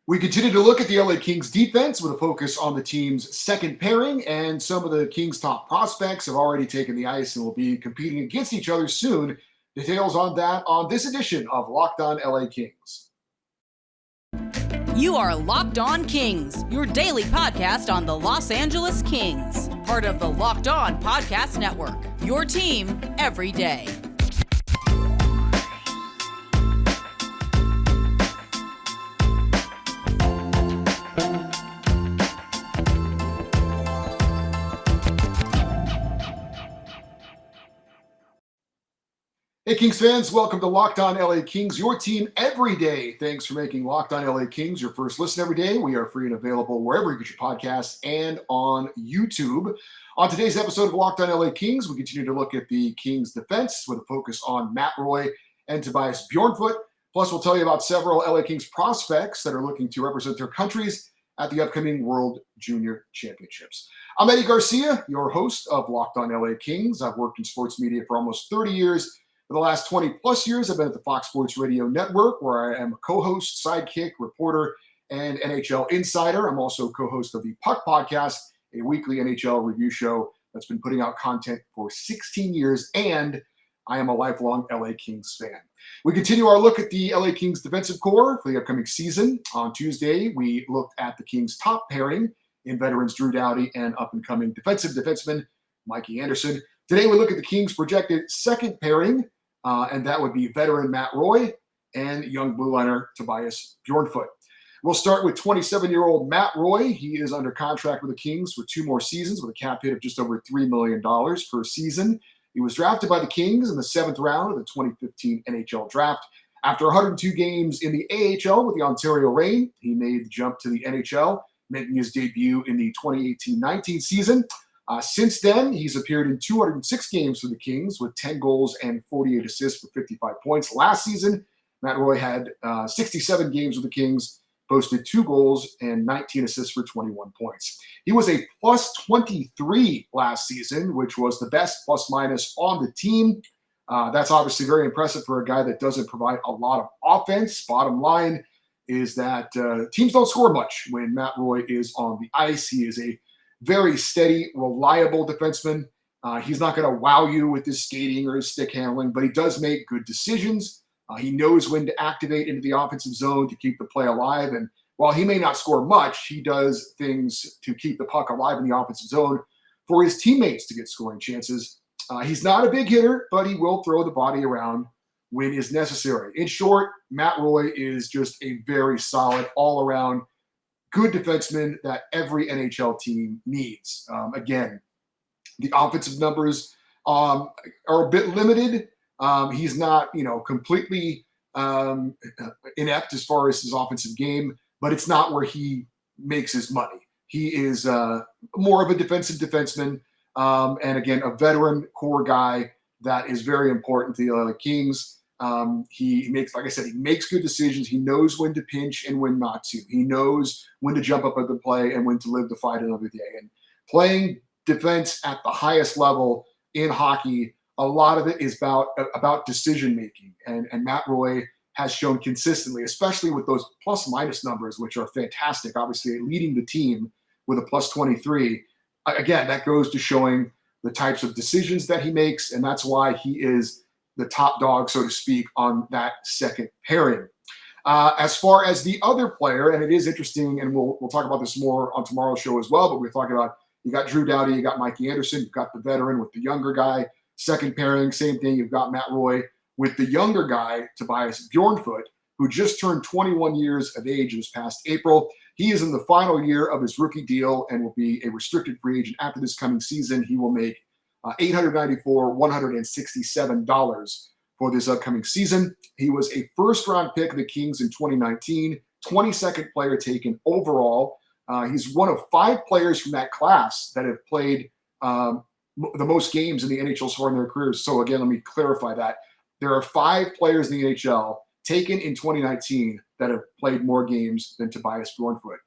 We continue to look at the LA Kings defense with a focus on the team's second pairing, and some of the Kings' top prospects have already taken the ice and will be competing against each other soon. Details on that on this edition of Locked On LA Kings. You are Locked On Kings, your daily podcast on the Los Angeles Kings, part of the Locked On Podcast Network, your team every day. Hey, Kings fans, welcome to Locked On LA Kings, your team every day. Thanks for making Locked On LA Kings your first listen every day. We are free and available wherever you get your podcasts and on YouTube. On today's episode of Locked On LA Kings, we continue to look at the Kings defense with a focus on Matt Roy and Tobias Bjornfot. Plus, we'll tell you about several LA Kings prospects that are looking to represent their countries at the upcoming World Junior Championships. I'm Eddie Garcia, your host of Locked On LA Kings. I've worked in sports media for almost 30 years. For the last 20 plus years, I've been at the Fox Sports Radio Network, where I am a co-host, sidekick, reporter, and NHL insider. I'm also co-host of the Puck Podcast, a weekly NHL review show that's been putting out content for 16 years, and I am a lifelong LA Kings fan. We continue our look at the LA Kings defensive core for the upcoming season. On Tuesday, we looked at the Kings' top pairing in veterans Drew Doughty and up-and-coming defenseman Mikey Anderson. Today, we look at the Kings' projected second pairing, and that would be veteran Matt Roy and young blue liner Tobias Bjornfot. We'll start with 27-year-old Matt Roy. He is under contract with the Kings for 2 more seasons with a cap hit of just over $3 million per season. He was drafted by the Kings in the 7th round of the 2015 NHL draft. After 102 games in the AHL with the Ontario Reign, he made the jump to the NHL, making his debut in the 2018-19 season. Since then, he's appeared in 206 games for the Kings with 10 goals and 48 assists for 55 points. Last season, Matt Roy had 67 games with the Kings, posted 2 goals and 19 assists for 21 points. He was a plus 23 last season, which was the best plus-minus on the team. That's obviously very impressive for a guy that doesn't provide a lot of offense. Bottom line is that teams don't score much when Matt Roy is on the ice. He is a very steady, reliable defenseman. He's not going to wow you with his skating or his stick handling, but he does make good decisions. He knows when to activate into the offensive zone to keep the play alive. And while he may not score much, he does things to keep the puck alive in the offensive zone for his teammates to get scoring chances. He's not a big hitter, but he will throw the body around when is necessary. In short, Matt Roy is just a very solid all-around good defenseman that every NHL team needs. Again, the offensive numbers are a bit limited. He's not, completely inept as far as his offensive game, but it's not where he makes his money. He is more of a defensive defenseman, and again, a veteran core guy that is very important to the LA Kings. He makes, like I said, he makes good decisions. He knows when to pinch and when not to. He knows when to jump up at the play and when to live to fight another day. And playing defense at the highest level in hockey, a lot of it is about decision making. And Matt Roy has shown consistently, especially with those plus-minus numbers, which are fantastic. Obviously, leading the team with a plus 23. Again, that goes to showing the types of decisions that he makes, and that's why he is the top dog, so to speak, on that second pairing. As far as the other player, and it is interesting, and we'll talk about this more on tomorrow's show as well, but we're talking about, you got Drew Doughty, you got Mikey Anderson, you've got the veteran with the younger guy. Second pairing, same thing, you've got Matt Roy with the younger guy, Tobias Bjornfot, who just turned 21 years of age this past April. He is in the final year of his rookie deal and will be a restricted free agent after this coming season. He will make $167 for this upcoming season. He was a first-round pick of the Kings in 2019, 22nd player taken overall. He's one of 5 players from that class that have played the most games in the NHL so far in their careers. So again, let me clarify that. There are 5 players in the NHL taken in 2019 that have played more games than Tobias Bjornfot.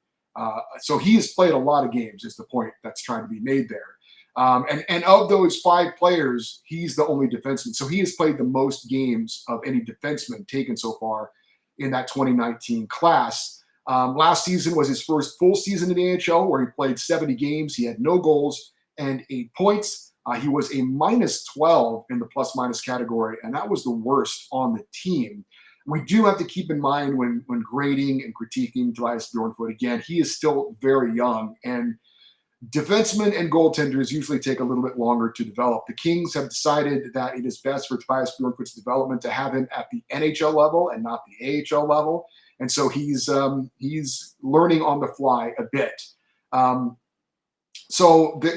So he has played a lot of games is the point that's trying to be made there. And of those 5 players, he's the only defenseman. So he has played the most games of any defenseman taken so far in that 2019 class. Last season was his first full season in the NHL where he played 70 games. He had no goals and 8 points. He was a -12 in the plus-minus category, and that was the worst on the team. We do have to keep in mind when grading and critiquing Tobias Bjornfot, again, he is still very young, and defensemen and goaltenders usually take a little bit longer to develop. The Kings have decided that it is best for Tobias Bjornfot's development to have him at the NHL level and not the AHL level, and so he's learning on the fly a bit.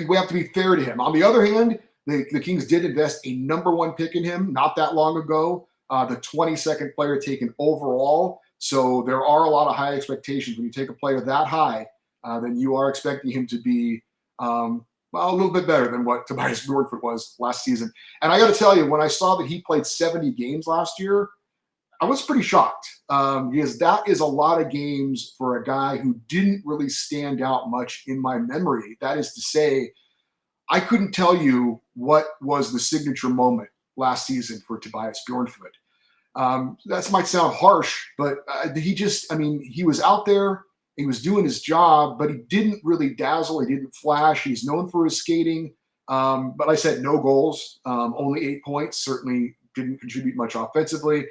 We have to be fair to him. On the other hand, the Kings did invest a number 1 pick in him not that long ago, the 22nd player taken overall. So there are a lot of high expectations. When you take a player that high, then you are expecting him to be a little bit better than what Tobias Bjornfot was last season. And I got to tell you, when I saw that he played 70 games last year, I was pretty shocked because that is a lot of games for a guy who didn't really stand out much in my memory. That is to say, I couldn't tell you what was the signature moment last season for Tobias Bjornfot. That might sound harsh, but he was out there, he was doing his job, but he didn't really dazzle, he didn't flash. He's known for his skating, but I said no goals, only 8 points, certainly didn't contribute much offensively.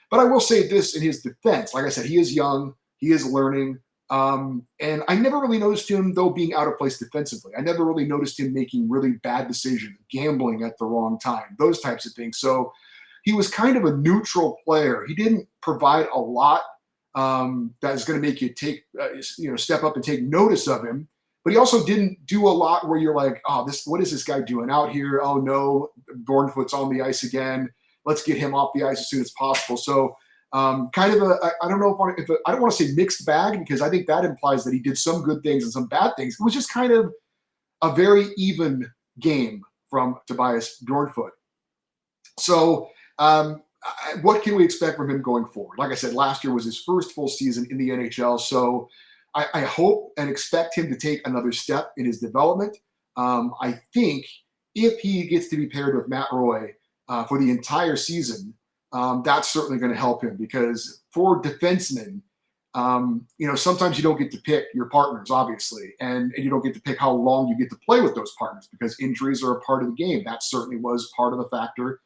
But I will say this in his defense. Like I said, he is young, he is learning, and I never really noticed him, though, being out of place defensively. I never really noticed him making really bad decisions, gambling at the wrong time, those types of things. So he was kind of a neutral player. He didn't provide a lot that is going to make you step up and take notice of him. But he also didn't do a lot where you're like, oh, what is this guy doing out here? Oh, no, Bjornfot's on the ice again. Let's get him off the ice as soon as possible. So I don't want to say mixed bag, because I think that implies that he did some good things and some bad things. It was just kind of a very even game from Tobias Bjornfot. So what can we expect from him going forward? Like I said, last year was his first full season in the NHL. So I hope and expect him to take another step in his development. I think if he gets to be paired with Matt Roy for the entire season, that's certainly going to help him, because for defensemen, sometimes you don't get to pick your partners, obviously, and you don't get to pick how long you get to play with those partners, because injuries are a part of the game. That certainly was part of the factor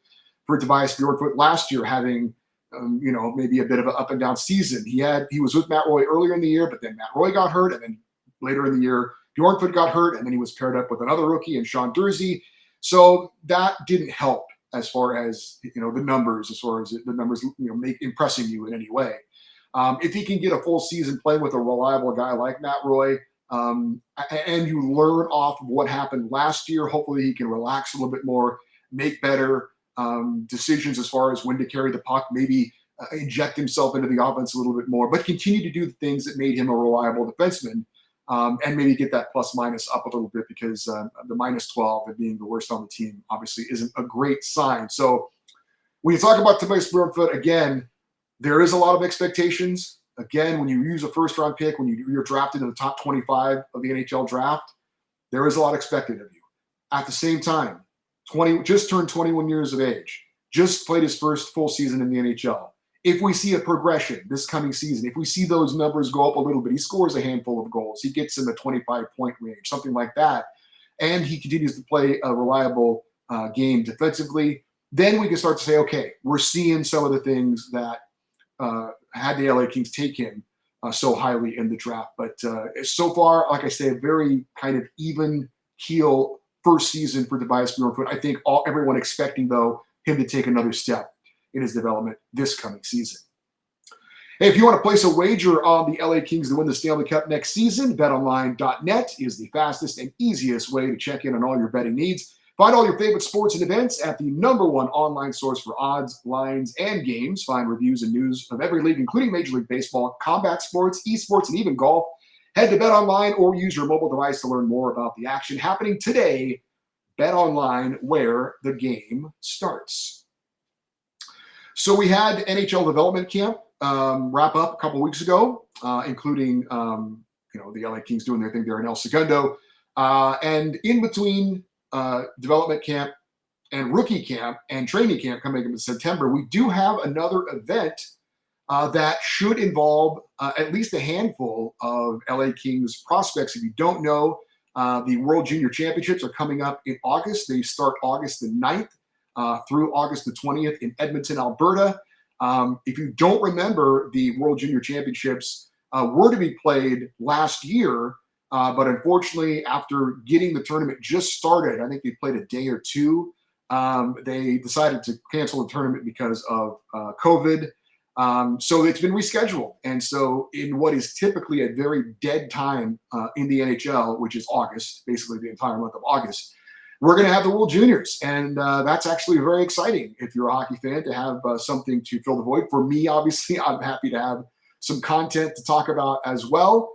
for Tobias Bjornfot last year, having maybe a bit of an up and down season. He was with Matt Roy earlier in the year, but then Matt Roy got hurt, and then later in the year Bjornfot got hurt, and then he was paired up with another rookie in Sean Durzi. So that didn't help as far as the numbers, impressing you in any way. If he can get a full season playing with a reliable guy like Matt Roy, and you learn off of what happened last year, hopefully he can relax a little bit more, make better decisions as far as when to carry the puck, maybe inject himself into the offense a little bit more, but continue to do the things that made him a reliable defenseman, and maybe get that plus minus up a little bit, because the -12 and being the worst on the team obviously isn't a great sign. So when you talk about Tobias Bjornfot, again, there is a lot of expectations. Again, when you use a first-round pick, when you're drafted in the top 25 of the NHL draft, there is a lot expected of you. At the same time, just turned 21 years of age, just played his first full season in the NHL. If we see a progression this coming season, if we see those numbers go up a little bit, he scores a handful of goals, he gets in the 25-point range, something like that, and he continues to play a reliable game defensively, then we can start to say, okay, we're seeing some of the things that had the LA Kings take him so highly in the draft. But so far, like I say, a very kind of even keel first season for Tobias Bjornfot. I think everyone expecting, though, him to take another step in his development this coming season. Hey, if you want to place a wager on the LA Kings to win the Stanley Cup next season, BetOnline.net is the fastest and easiest way to check in on all your betting needs. Find all your favorite sports and events at the #1 online source for odds, lines, and games. Find reviews and news of every league, including Major League Baseball, combat sports, esports, and even golf. Head to BetOnline or use your mobile device to learn more about the action happening today. BetOnline, where the game starts. So we had NHL development camp wrap up a couple weeks ago, including the LA Kings doing their thing there in El Segundo, and in between development camp and rookie camp and training camp coming in September, we do have another event that should involve at least a handful of LA Kings prospects. If you don't know, the World Junior Championships are coming up in August. They start August the 9th through August the 20th in Edmonton, Alberta. If you don't remember, the World Junior Championships were to be played last year, but unfortunately, after getting the tournament just started, I think they played a day or two, they decided to cancel the tournament because of COVID. So it's been rescheduled. And so in what is typically a very dead time in the NHL, which is August, basically the entire month of August, we're going to have the World Juniors. And that's actually very exciting if you're a hockey fan to have something to fill the void. For me, obviously, I'm happy to have some content to talk about as well.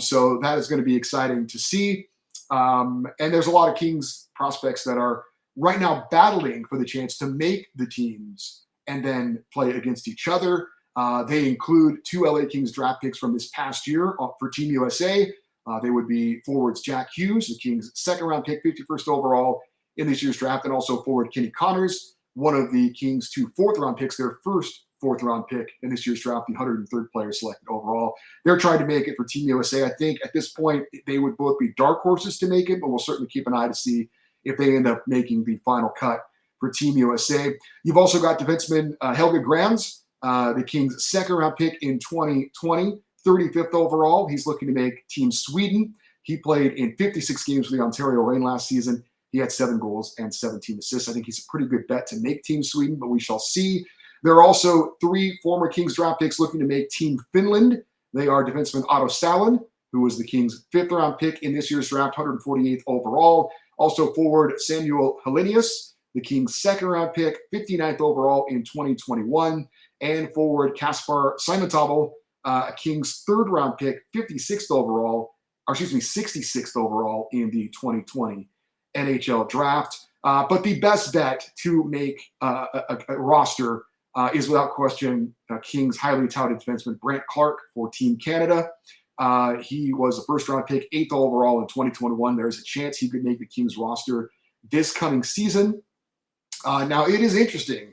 So that is going to be exciting to see. And there's a lot of Kings prospects that are right now battling for the chance to make the teams and then play against each other. They include 2 LA Kings draft picks from this past year for Team USA. They would be forwards Jack Hughes, the Kings' second-round pick, 51st overall in this year's draft, and also forward Kenny Connors, one of the Kings' 2 fourth-round picks, their first fourth-round pick in this year's draft, the 103rd player selected overall. They're trying to make it for Team USA. I think at this point they would both be dark horses to make it, but we'll certainly keep an eye to see if they end up making the final cut for Team USA. You've also got defenseman Helge Grams, the Kings' second-round pick in 2020, 35th overall. He's looking to make Team Sweden. He played in 56 games for the Ontario Reign last season. He had 7 goals and 17 assists. I think he's a pretty good bet to make Team Sweden, but we shall see. There are also 3 former Kings draft picks looking to make Team Finland. They are defenseman Otto Salin, who was the Kings' 5th-round pick in this year's draft, 148th overall. Also forward Samuel Helenius, the Kings' second-round pick, 59th overall in 2021. And forward Kaspar Simontabel, a Kings' 3rd-round pick, 66th overall in the 2020 NHL draft. But the best bet to make a roster is without question Kings' highly touted defenseman Brandt Clarke for Team Canada. He was a first-round pick, 8th overall in 2021. There's a chance he could make the Kings roster this coming season. Now, it is interesting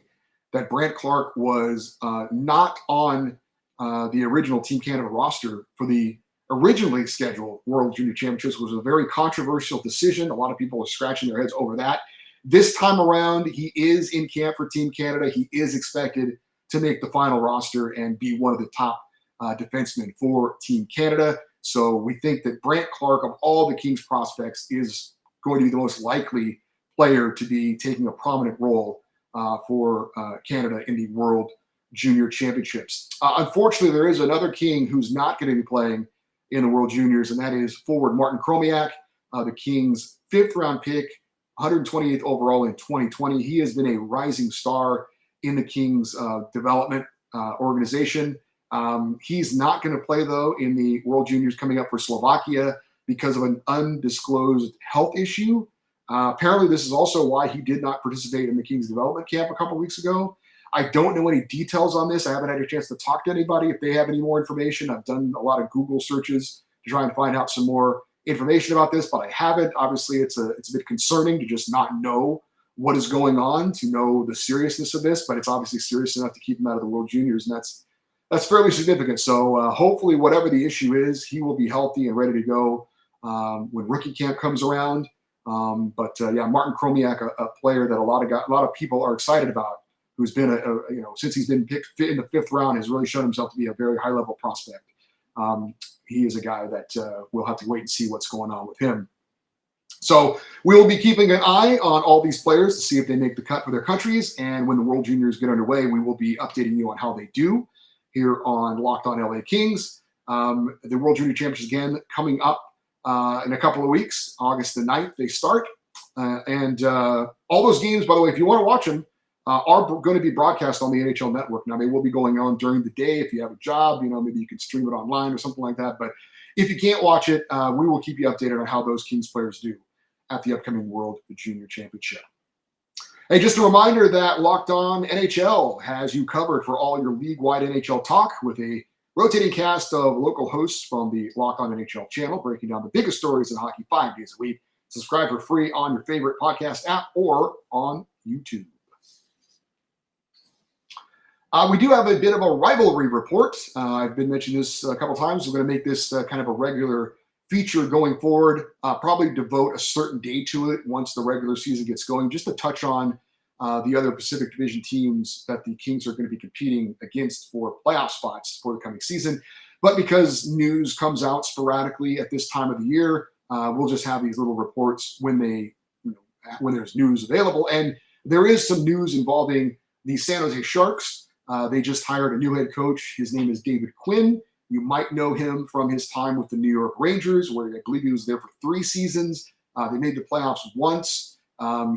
that Brandt Clarke was not on the original Team Canada roster for the originally scheduled World Junior Championships. Was a very controversial decision. A lot of people are scratching their heads over that. This time around, he is in camp for Team Canada. He is expected to make the final roster and be one of the top defensemen for Team Canada. So we think that Brandt Clarke, of all the Kings prospects, is going to be the most likely player to be taking a prominent role for Canada in the World Junior Championships. Unfortunately, there is another King who's not going to be playing in the World Juniors, and that is forward Martin Chromiak, the Kings' 5th-round pick, 128th overall in 2020. He has been a rising star in the Kings development organization. He's not going to play, though, in the World Juniors coming up for Slovakia because of an undisclosed health issue. Apparently, this is also why he did not participate in the Kings development camp a couple weeks ago. I don't know any details on this. I haven't had a chance to talk to anybody if they have any more information. I've done a lot of Google searches to try and find out some more information about this, but I haven't. Obviously, it's a bit concerning to just not know what is going on, to know the seriousness of this, but it's obviously serious enough to keep him out of the World Juniors, and that's fairly significant. So hopefully, whatever the issue is, he will be healthy and ready to go when rookie camp comes around. Martin Chromiak, a player that a lot of people are excited about, who's been since he's been picked in the 5th round, has really shown himself to be a very high level prospect. He is a guy that we'll have to wait and see what's going on with him. So we will be keeping an eye on all these players to see if they make the cut for their countries. And when the World Juniors get underway, we will be updating you on how they do here on Locked On LA Kings. The World Junior Championships again coming up in a couple of weeks. August the 9th, they start. And all those games, by the way, if you want to watch them, are going to be broadcast on the NHL Network. Now, they will be going on during the day. If you have a job, maybe you can stream it online or something like that. But if you can't watch it, we will keep you updated on how those Kings players do at the upcoming World Junior Championship. Hey, just a reminder that Locked On NHL has you covered for all your league-wide NHL talk with a rotating cast of local hosts from the Locked On NHL channel, breaking down the biggest stories in hockey 5 days a week. Subscribe for free on your favorite podcast app or on YouTube. We do have a bit of a rivalry report. I've been mentioning this a couple times. We're going to make this kind of a regular feature going forward. Probably devote a certain day to it once the regular season gets going, just to touch on the other Pacific Division teams that the Kings are going to be competing against for playoff spots for the coming season. But because news comes out sporadically at this time of the year, we'll just have these little reports when when there's news available. And there is some news involving the San Jose Sharks. They just hired a new head coach. His name is David Quinn. You might know him from his time with the New York Rangers, where I believe he was there for 3 seasons. They made the playoffs once.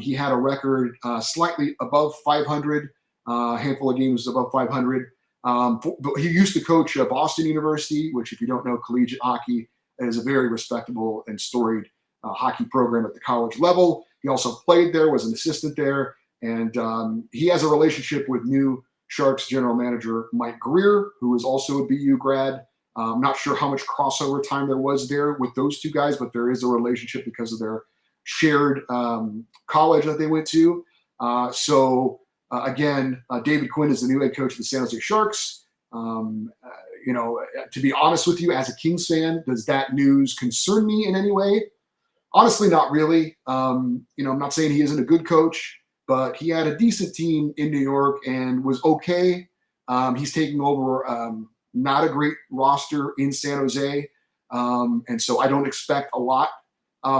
He had a record slightly above 500, a handful of games above 500. But he used to coach Boston University, which, if you don't know, collegiate hockey is a very respectable and storied hockey program at the college level. He also played there, was an assistant there, and he has a relationship with new Sharks general manager Mike Greer, who is also a BU grad. I'm not sure how much crossover time there was there with those two guys, but there is a relationship because of their shared college that they went to. Again, David Quinn is the new head coach of the San Jose Sharks. To be honest with you, as a Kings fan, does that news concern me in any way? Honestly, not really. I'm not saying he isn't a good coach, but he had a decent team in New York and was okay. He's taking over not a great roster in San Jose. And so I don't expect a lot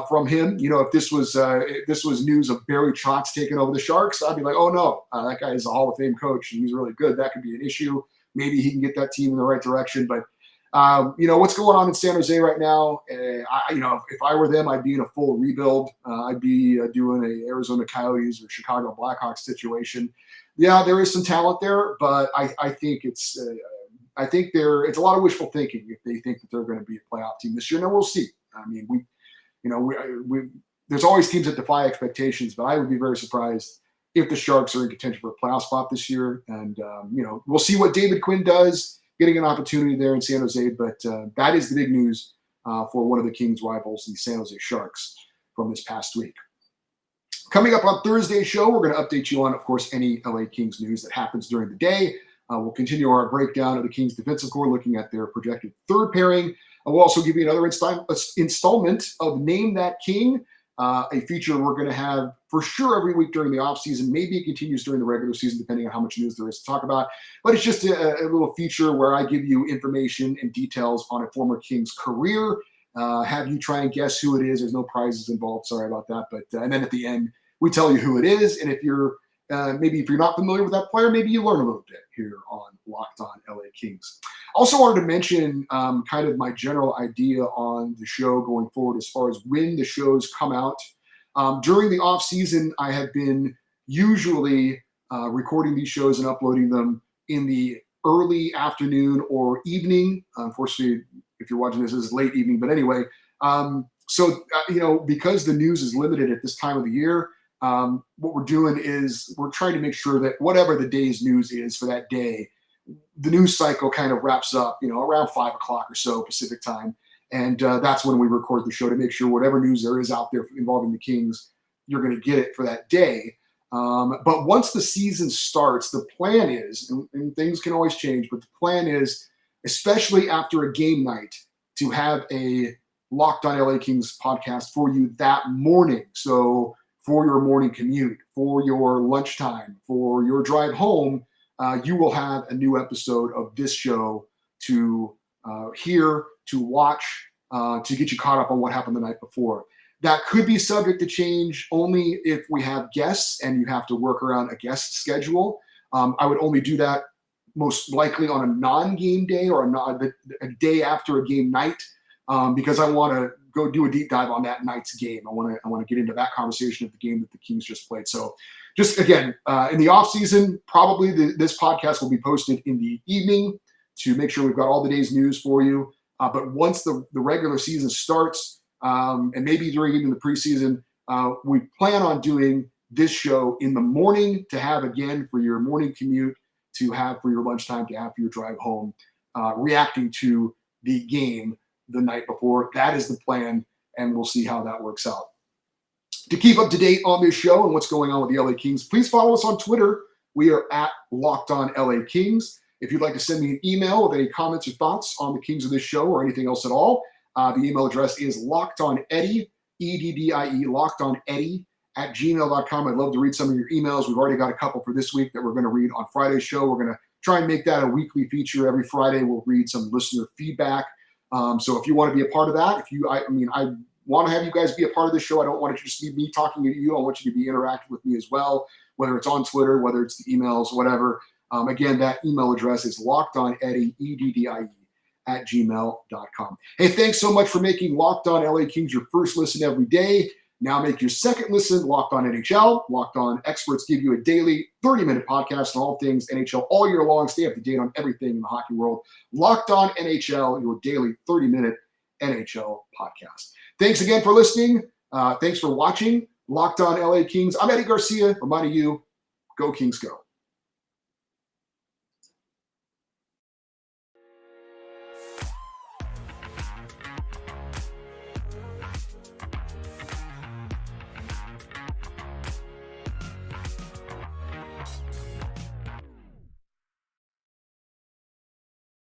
from him. If this was news of Barry Trotz taking over the Sharks, I'd be like, oh no, that guy is a Hall of Fame coach and he's really good. That could be an issue. Maybe he can get that team in the right direction. But what's going on in San Jose right now? If I were them, I'd be in a full rebuild. I'd be doing a Arizona Coyotes or Chicago Blackhawks situation. Yeah, there is some talent there, but I think it's a lot of wishful thinking if they think that they're going to be a playoff team this year. Now we'll see. I mean, there's always teams that defy expectations, but I would be very surprised if the Sharks are in contention for a playoff spot this year. And we'll see what David Quinn does, getting an opportunity there in San Jose. But that is the big news for one of the Kings' rivals, the San Jose Sharks, from this past week. Coming up on Thursday's show, we're going to update you on, of course, any LA Kings news that happens during the day. We'll continue our breakdown of the Kings defensive core, looking at their projected third pairing. We'll also give you another installment of Name That King, a feature we're going to have for sure every week during the offseason. Maybe it continues during the regular season, depending on how much news there is to talk about. But it's just a little feature where I give you information and details on a former Kings career. Have you try and guess who it is. There's no prizes involved. Sorry about that. But and then at the end, we tell you who it is. And if you're not familiar with that player, maybe you learn a little bit here on Locked On LA Kings. Also wanted to mention kind of my general idea on the show going forward as far as when the shows come out. During the off season, I have been usually recording these shows and uploading them in the early afternoon or evening. Unfortunately, if you're watching this, it's late evening. But anyway, because the news is limited at this time of the year, what we're doing is we're trying to make sure that whatever the day's news is for that day, the news cycle kind of wraps up, around 5 o'clock or so Pacific time. And that's when we record the show to make sure whatever news there is out there involving the Kings, you're going to get it for that day. But once the season starts, the plan is, and things can always change, but the plan is, especially after a game night, to have a Locked On LA Kings podcast for you that morning. So for your morning commute, for your lunchtime, for your drive home, you will have a new episode of this show to hear, to watch, to get you caught up on what happened the night before. That could be subject to change only if we have guests and you have to work around a guest schedule. I would only do that most likely on a non-game day or a day after a game night, because I want to go do a deep dive on that night's game. I want to get into that conversation of the game that the Kings just played. So just again, in the off season, probably this podcast will be posted in the evening to make sure we've got all the day's news for you. But once the regular season starts, and maybe during even the preseason, we plan on doing this show in the morning to have again for your morning commute, to have for your lunchtime, to have for your drive home, reacting to the game the night before. That is the plan, and we'll see how that works out. To keep up to date on this show and what's going on with the LA Kings, please follow us on Twitter. we are at Locked On LA Kings. If you'd like to send me an email with any comments or thoughts on the Kings of this show or anything else at all, the email address is lockedoneddie, EDDIE, lockedoneddie@gmail.com. I'd love to read some of your emails. We've already got a couple for this week that we're going to read on Friday's show. We're going to try and make that a weekly feature. Every Friday, we'll read some listener feedback. So if you want to be a part of that, I want to have you guys be a part of the show. I don't want it to just be me talking to you. I want you to be interactive with me as well, whether it's on Twitter, whether it's the emails, whatever. Again, that email address is lockedoneddie, EDDIE@gmail.com. Hey, thanks so much for making Locked On LA Kings your first listen every day. Now make your second listen Locked On NHL. Locked On experts give you a daily 30-minute podcast on all things NHL all year long. Stay up to date on everything in the hockey world. Locked On NHL, your daily 30-minute NHL podcast. Thanks again for listening. Thanks for watching Locked On LA Kings. I'm Eddie Garcia, reminding you, go Kings go.